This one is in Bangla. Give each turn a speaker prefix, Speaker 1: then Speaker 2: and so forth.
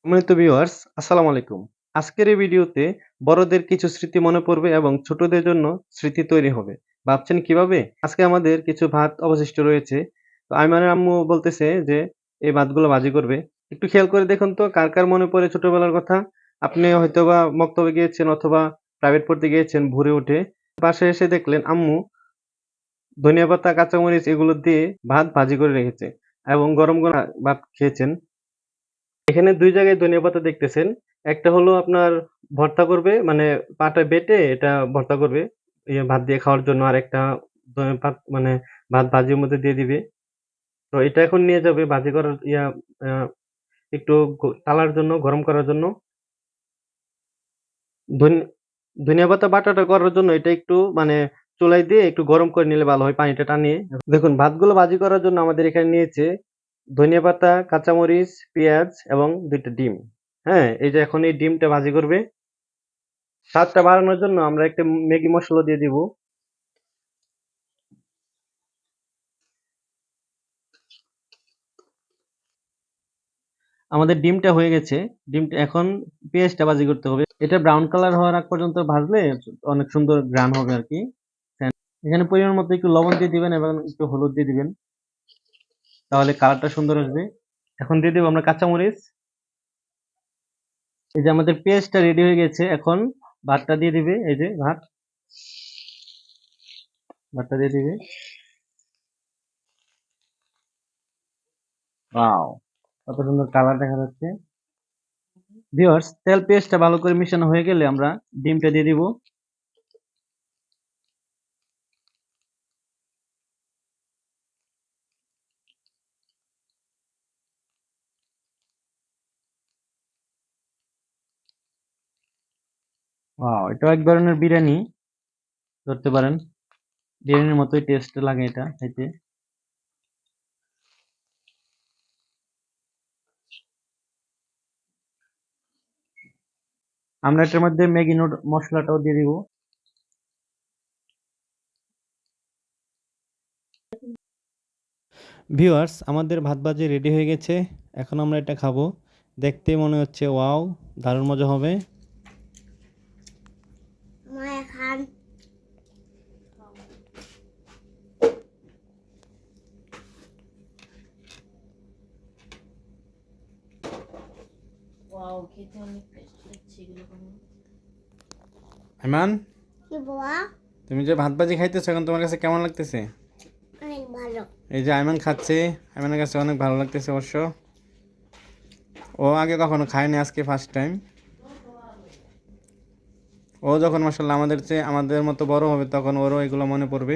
Speaker 1: সম্মানিত ভিউয়ার্স, আসসালামু আলাইকুম। আজকের এই ভিডিওতে বড়দের কিছু স্মৃতি মনে পড়বে এবং ছোটদের জন্য স্মৃতি তৈরি হবে। ভাবছেন কিভাবে? আজকে আমাদের কিছু ভাত অবশিষ্ট রয়েছে। তো আইমানের আম্মু বলতেছে যে এই ভাতগুলো ভাজি করবে। একটু খেয়াল করে দেখুন তো কার মনে পড়ে ছোটবেলার কথা? আপনি হয়তোবা মক্তবে গিয়েছেন অথবা প্রাইভেট পড়তে গিয়েছেন ভোরে উঠে। বাসায় এসে দেখলেন আম্মু ধনিয়া পাতা, কাঁচামরিচ এগুলো দিয়ে ভাত ভাজি করে রেখেছে এবং গরম ভাত খেয়েছেন। এখানে ২ জায়গায় ধনিয়া পাতা দেখতেছেন। একটা হলো আপনার ভর্তা করবে মানে পাটা বেটে এটা ভর্তা করবে ভাত দিয়ে খাওয়ার জন্য। আরেকটা মানে ভাত ভাজির মধ্যে দিয়ে দিবে। তো এটা এখন নিয়ে যাবে ভাজি করার আ একটু টালার জন্য, গরম করার জন্য। ধন ধনিয়া পাতা বাটাটা করার জন্য এটা একটু মানে চুলায় দিয়ে একটু গরম করে নিলে ভালো হয় পানিটা টানিয়ে। দেখুন ভাতগুলো ভাজি করার জন্য আমাদের এখানে নিয়েছে ধনিয়াপাতা, কাঁচামরিচ, পেঁয়াজ এবং ২ টা ডিম। হ্যাঁ? এই যে এখন এই ডিমটা ভাজি করবে। স্বাদটা বাড়ানোর জন্য আমরা একটা ম্যাগি মসলা দিয়ে দিব। আমাদের ডিমটা হয়ে গেছে। ডিমটা এখন পেঁয়াজটা ভাজি করতে হবে। এটা ব্রাউন কালার হওয়ার আগ পর্যন্ত ভাজলে অনেক সুন্দর ঘ্রাণ হবে আরকি। এখানে পরিমাণ মতো একটু লবণ দিয়ে দিবেন এবং একটু হলুদ দিয়ে দিবেন। তাহলে কালারটা সুন্দর আসবে। এখন দিয়ে দিব আমরা কাঁচামরিচ। এই যে আমাদের পেঁয়াজটা রেডি হয়ে গেছে। এখন ভাতটা দিয়ে দিবে। এই যে ভাতটা দিয়ে দিবে। ওয়াও! কত সুন্দর কালার দেখা যাচ্ছে। ভিউয়ার্স তেল পেঁয়াজটা ভালো করে মিশানো হয়ে গেলে আমরা ডিমটা দিয়ে দিব। ওয়াও! এটাও এক ধরনের বিরিয়ানি ধরতে পারেন। বিরিয়ানির মতোই টেস্ট লাগে এটা খাইতে। আমরা এটার মধ্যে ম্যাগি মসলাটাও দিয়ে দিব। ভিউয়ার্স আমাদের ভাত ভাজি রেডি হয়ে গেছে। এখন আমরা এটা খাবো। দেখতে মনে হচ্ছে ওয়াও! দারুণ মজা হবে।
Speaker 2: মায়া খান। ওয়াও খেতে অনেক টেস্ট লাগছে এগুলো কেমন।
Speaker 1: আইমান,
Speaker 2: কি বাবা?
Speaker 1: তুমি যে ভাত ভাজি খাইতেছো এখন তোমার কাছে কেমন লাগতেছে?
Speaker 2: অনেক ভালো।
Speaker 1: এই যে আইমান খাচ্ছে, আইমানের কাছে অনেক ভালো লাগতেছে অবশ্য। ও আগে কখনো খায়নি, আজকে ফার্স্ট টাইম। ও যখন মাশাআল্লাহ আমাদের মতো বড় হবে তখন ওরও এগুলো মনে পড়বে।